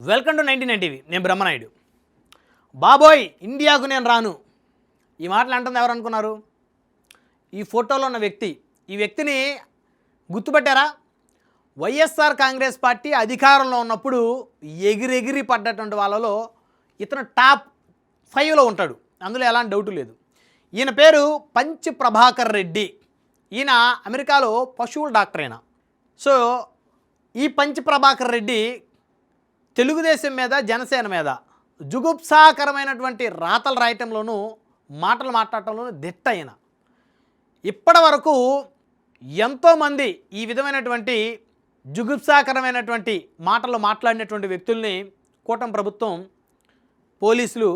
Welcome to 99 TV. నేను బ్రహ్మనాయుడు. బాబోయ్ ఇండియాకు నేను రాను, ఈ మాటలు అంటుంది ఎవరు అనుకున్నారు? ఈ ఫోటోలో ఉన్న వ్యక్తి. ఈ వ్యక్తిని గుర్తుపట్టారా? వైఎస్ఆర్ కాంగ్రెస్ పార్టీ అధికారంలో ఉన్నప్పుడు ఎగిరెగిరి పడ్డటువంటి వాళ్ళలో ఇతను టాప్ 5లో ఉంటాడు, అందులో ఎలాంటి డౌటు లేదు. ఈయన పేరు పంచ్ ప్రభాకర్ రెడ్డి. ఈయన అమెరికాలో పశువుల డాక్టర్ అయినా. సో ఈ పంచ్ ప్రభాకర్ రెడ్డి తెలుగుదేశం మీద, జనసేన మీద జుగుప్సాకరమైనటువంటి రాతలు రాయటంలోనూ మాటలు మాట్లాడటంలోనూ దిట్ట అయిన. ఇప్పటి వరకు ఎంతోమంది ఈ విధమైనటువంటి జుగుప్సాకరమైనటువంటి మాటలు మాట్లాడినటువంటి వ్యక్తుల్ని కూటమి ప్రభుత్వం పోలీసులు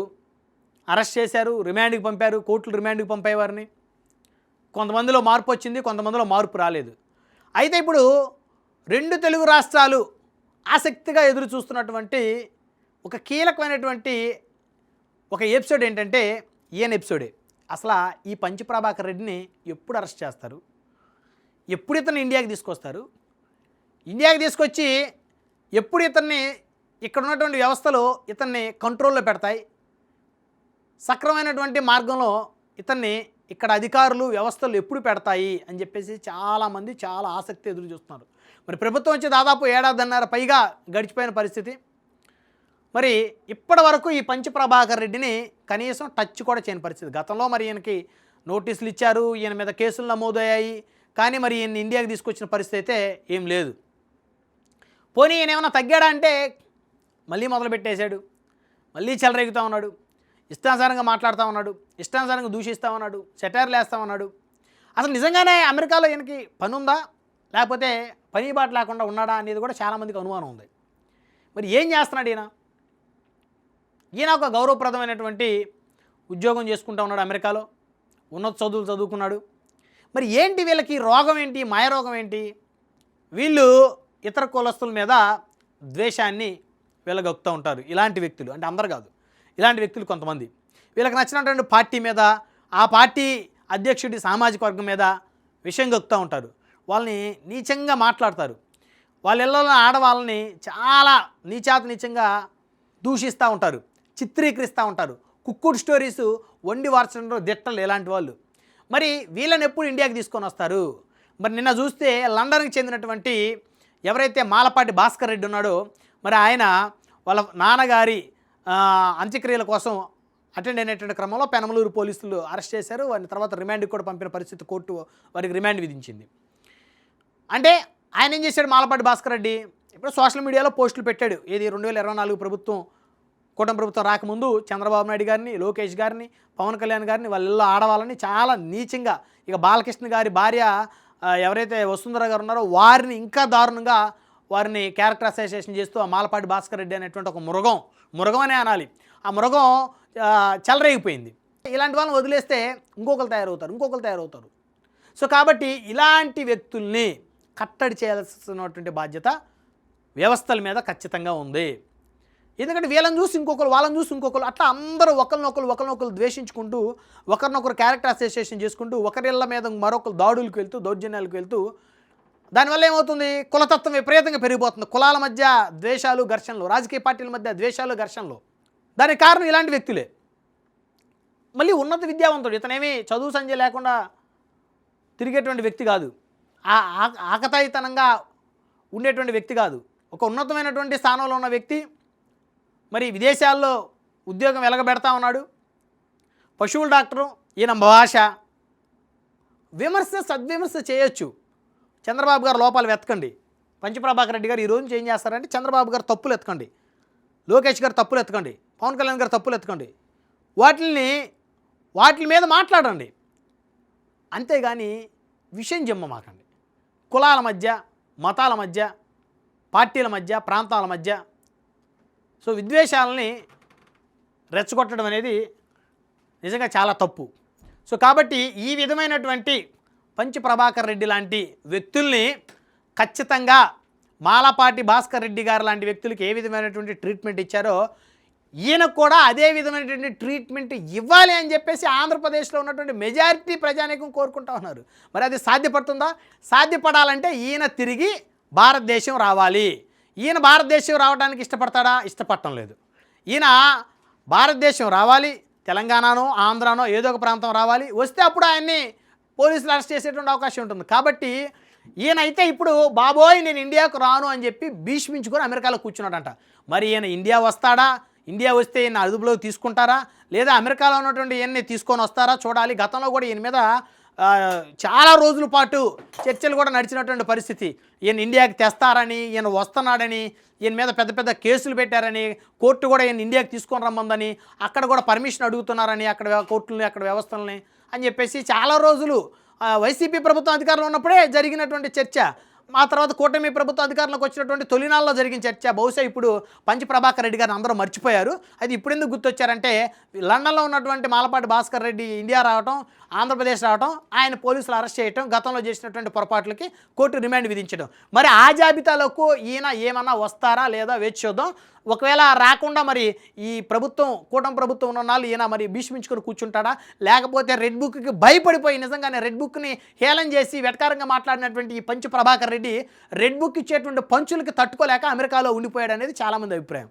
అరెస్ట్ చేశారు, రిమాండ్కి పంపారు, కోర్టులు రిమాండ్కి పంపేవారిని. కొంతమందిలో మార్పు వచ్చింది, కొంతమందిలో మార్పు రాలేదు. అయితే ఇప్పుడు రెండు తెలుగు రాష్ట్రాలు ఆసక్తిగా ఎదురు చూస్తున్నటువంటి ఒక కీలకమైనటువంటి ఒక ఎపిసోడ్ ఏంటంటే ఈయన ఎపిసోడే. అసలు ఈ పంచ్ ప్రభాకర్ రెడ్డిని ఎప్పుడు అరెస్ట్ చేస్తారు, ఎప్పుడు ఇతన్ని ఇండియాకి తీసుకొస్తారు, ఇండియాకి తీసుకొచ్చి ఎప్పుడు ఇతన్ని ఇక్కడ ఉన్నటువంటి వ్యవస్థలు ఇతన్ని కంట్రోల్లో పెడతాయి, సక్రమైనటువంటి మార్గంలో ఇతన్ని ఇక్కడ అధికారులు వ్యవస్థలు ఎప్పుడు పెడతాయి అని చెప్పేసి చాలామంది చాలా ఆసక్తి ఎదురు చూస్తున్నారు. మరి ప్రభుత్వం వచ్చి దాదాపు 1.5 పైగా గడిచిపోయిన పరిస్థితి. మరి ఇప్పటి వరకు ఈ పంచ్ ప్రభాకర్ రెడ్డిని కనీసం టచ్ కూడా చేయని పరిస్థితి. గతంలో మరి ఈయనకి నోటీసులు ఇచ్చారు, ఈయన మీద కేసులు నమోదయ్యాయి, కానీ మరి ఈయన ఇండియాకి తీసుకొచ్చిన పరిస్థితి అయితే ఏం లేదు. పోనీ ఈయన ఏమైనా తగ్గాడా అంటే మళ్ళీ మొదలుపెట్టేశాడు, మళ్ళీ చెలరేగుతూ ఉన్నాడు, ఇష్టానుసారంగా మాట్లాడుతూ ఉన్నాడు, ఇష్టానుసారంగా దూషిస్తూ ఉన్నాడు, సెటైర్లు వేస్తూ ఉన్నాడు. అసలు నిజంగానే అమెరికాలో ఈయనకి పని ఉందా, లేకపోతే పని బాట లేకుండా ఉన్నాడా అనేది కూడా చాలామందికి అనుమానం ఉంది. మరి ఏం చేస్తున్నాడు ఈయన? ఈయన ఒక గౌరవప్రదమైనటువంటి ఉద్యోగం చేసుకుంటూ ఉన్నాడు అమెరికాలో, ఉన్నత చదువులు చదువుకున్నాడు. మరి ఏంటి వీళ్ళకి రోగం ఏంటి, మాయరోగం ఏంటి? వీళ్ళు ఇతర కులస్తుల మీద ద్వేషాన్ని వీళ్ళగొక్కుతూ ఉంటారు. ఇలాంటి వ్యక్తులు, అంటే అందరు కాదు, ఇలాంటి వ్యక్తులు కొంతమంది వీళ్ళకి నచ్చినటువంటి పార్టీ మీద, ఆ పార్టీ అధ్యక్షుడి సామాజిక వర్గం మీద విషయం గొక్కుతూ ఉంటారు. వాళ్ళని నీచంగా మాట్లాడతారు. వాళ్ళ ఇళ్ళలో ఆడవాళ్ళని చాలా నీచంగా దూషిస్తూ ఉంటారు, చిత్రీకరిస్తూ ఉంటారు. కుక్కుడు స్టోరీస్ వండి వార్చడంలో దిట్టలు ఇలాంటి వాళ్ళు. మరి వీళ్ళని ఎప్పుడు ఇండియాకి తీసుకొని వస్తారు? మరి నిన్న చూస్తే లండన్కి చెందినటువంటి ఎవరైతే మాలపాటి భాస్కర్ రెడ్డి ఉన్నాడో, మరి ఆయన వాళ్ళ నాన్నగారి అంత్యక్రియల కోసం అటెండ్ అయినటువంటి క్రమంలో పెనమలూరు పోలీసులు అరెస్ట్ చేశారు. వారిని తర్వాత రిమాండ్కి కూడా పంపిన పరిస్థితి, కోర్టు వారికి రిమాండ్ విధించింది. అంటే ఆయన ఏం చేశాడు మాలపాటి భాస్కర్ రెడ్డి? ఇప్పుడు సోషల్ మీడియాలో పోస్టులు పెట్టాడు. ఏది 2024 ప్రభుత్వం, కూటమి ప్రభుత్వం రాకముందు చంద్రబాబు నాయుడు గారిని, లోకేష్ గారిని, పవన్ కళ్యాణ్ గారిని, వాళ్ళ ఆడవాళ్ళని చాలా నీచంగా, ఇక బాలకృష్ణ గారి భార్య ఎవరైతే వసుంధర గారు ఉన్నారో వారిని ఇంకా దారుణంగా వారిని క్యారెక్టర్ అసోసియేషన్ చేస్తూ ఆ మాలపాటి భాస్కర్ రెడ్డి అనేటువంటి ఒక మృగం అనే అనాలి, ఆ మృగం చెలరేగిపోయింది. ఇలాంటి వాళ్ళని వదిలేస్తే ఇంకొకరు తయారవుతారు. సో కాబట్టి ఇలాంటి వ్యక్తుల్ని కట్టడి చేయాల్సినటువంటి బాధ్యత వ్యవస్థల మీద ఖచ్చితంగా ఉంది. ఎందుకంటే వీళ్ళని చూసి ఇంకొకరు, వాళ్ళని చూసి ఇంకొకరు, అట్లా అందరూ ఒకరినొకరు ద్వేషించుకుంటూ, ఒకరినొకరు క్యారెక్టర్ అసోసియేషన్ చేసుకుంటూ, ఒకరిళ్ళ మీద మరొకరు దాడులకు వెళ్తూ, దౌర్జన్యాలకు వెళ్తూ, దానివల్ల ఏమవుతుంది? కులతత్వం విపరీతంగా పెరిగిపోతుంది. కులాల మధ్య ద్వేషాలు, ఘర్షణలు, రాజకీయ పార్టీల మధ్య ద్వేషాలు, ఘర్షణలు. దానికి కారణం ఇలాంటి వ్యక్తులే. మళ్ళీ ఉన్నత విద్యావంతుడు, ఇతనేమి చదువు సంజయ్ లేకుండా తిరిగేటువంటి వ్యక్తి కాదు, ఆకతాయితనంగా ఉండేటువంటి వ్యక్తి కాదు, ఒక ఉన్నతమైనటువంటి స్థానంలో ఉన్న వ్యక్తి. మరి విదేశాల్లో ఉద్యోగం వెలగబెడతా ఉన్నాడు, పశువుల డాక్టరు. ఈయన భాష సద్విమర్శ చేయొచ్చు. చంద్రబాబు గారు లోపాలు వెతకండి, పంచ్ ప్రభాకర్ రెడ్డి గారు ఈ రోజు ఏం చేస్తారంటే చంద్రబాబు గారు తప్పులు ఎతకండి, లోకేష్ గారు తప్పులు ఎతకండి, పవన్ కళ్యాణ్ గారు తప్పులు ఎతకండి, వాటి మీద మాట్లాడండి. అంతేగాని విషయం జమ్మమాకండి. కులాల మధ్య, మతాల మధ్య, పార్టీల మధ్య, ప్రాంతాల మధ్య సో విద్వేషాలని రెచ్చగొట్టడం అనేది నిజంగా చాలా తప్పు. సో కాబట్టి ఈ విధమైనటువంటి పంచ్ ప్రభాకర్ రెడ్డి లాంటి వ్యక్తుల్ని ఖచ్చితంగా మాలపాటి భాస్కర్ రెడ్డి గారు లాంటి వ్యక్తులకి ఏ విధమైనటువంటి ట్రీట్మెంట్ ఇచ్చారో ఈయనకు కూడా అదే విధమైనటువంటి ట్రీట్మెంట్ ఇవ్వాలి అని చెప్పేసి ఆంధ్రప్రదేశ్లో ఉన్నటువంటి మెజారిటీ ప్రజానీకం కోరుకుంటా ఉన్నారు. మరి అది సాధ్యపడుతుందా? సాధ్యపడాలంటే ఈయన తిరిగి భారతదేశం రావాలి. ఈయన భారతదేశం రావడానికి ఇష్టపడతాడా? ఇష్టపడటం లేదు. ఈయన భారతదేశం రావాలి, తెలంగాణనో ఆంధ్రానో ఏదో ఒక ప్రాంతం రావాలి, వస్తే అప్పుడు ఆయన్ని పోలీసులు అరెస్ట్ చేసేటువంటి అవకాశం ఉంటుంది. కాబట్టి ఈయనైతే ఇప్పుడు బాబోయ్ నేను ఇండియాకు రాను అని చెప్పి భీష్మించుకొని అమెరికాలో కూర్చున్నాడంట. మరి ఈయన ఇండియా వస్తాడా? ఇండియా వస్తే ఈయన అదుపులోకి తీసుకుంటారా, లేదా అమెరికాలో ఉన్నటువంటి ఈయన్ని తీసుకొని వస్తారా చూడాలి. గతంలో కూడా ఈయన మీద చాలా రోజుల పాటు చర్చలు కూడా నడిచినటువంటి పరిస్థితి. ఈయన ఇండియాకి తెస్తారని, ఈయన వస్తున్నాడని, ఈయన మీద పెద్ద పెద్ద కేసులు పెట్టారని, కోర్టు కూడా ఈయన ఇండియాకి తీసుకొని రమ్మందని, అక్కడ కూడా పర్మిషన్ అడుగుతున్నారని అక్కడ కోర్టులని అక్కడ వ్యవస్థలని అని చెప్పేసి చాలా రోజులు వైసీపీ ప్రభుత్వం అధికారంలో ఉన్నప్పుడే జరిగినటువంటి చర్చ. ఆ తర్వాత కూటమి ప్రభుత్వం అధికారంలోకి వచ్చినటువంటి తొలినాళ్ళలో జరిగిన చర్చ. బహుశా ఇప్పుడు పంచి ప్రభాకర్ రెడ్డి గారిని అందరూ మర్చిపోయారు. అది ఇప్పుడు ఎందుకు గుర్తొచ్చారంటే లండన్లో ఉన్నటువంటి మాలపాటి భాస్కర్ రెడ్డి ఇండియా రావటం, ఆంధ్రప్రదేశ్ రావటం, ఆయన పోలీసులు అరెస్ట్ చేయటం, గతంలో చేసినటువంటి పొరపాట్లకి కోర్టు రిమాండ్ విధించడం. మరి ఆ జాబితాలకు ఈయన ఏమన్నా వస్తారా లేదా వేచి చూద్దాం. ఒకవేళ రాకుండా మరి ఈ ప్రభుత్వం కూటమి ప్రభుత్వం ఉన్న వాళ్ళు ఈయన మరి భీష్మించుకొని కూర్చుంటాడా, లేకపోతే రెడ్ బుక్కి భయపడిపోయి నిజంగానే రెడ్ బుక్ని హేళన చేసి వెటకారంగా మాట్లాడినటువంటి ఈ పంచు ప్రభాకర్ రెడ్డి రెడ్ బుక్ ఇచ్చేటువంటి పంచులకి తట్టుకోలేక అమెరికాలో ఉండిపోయాడు అనేది చాలామంది అభిప్రాయం.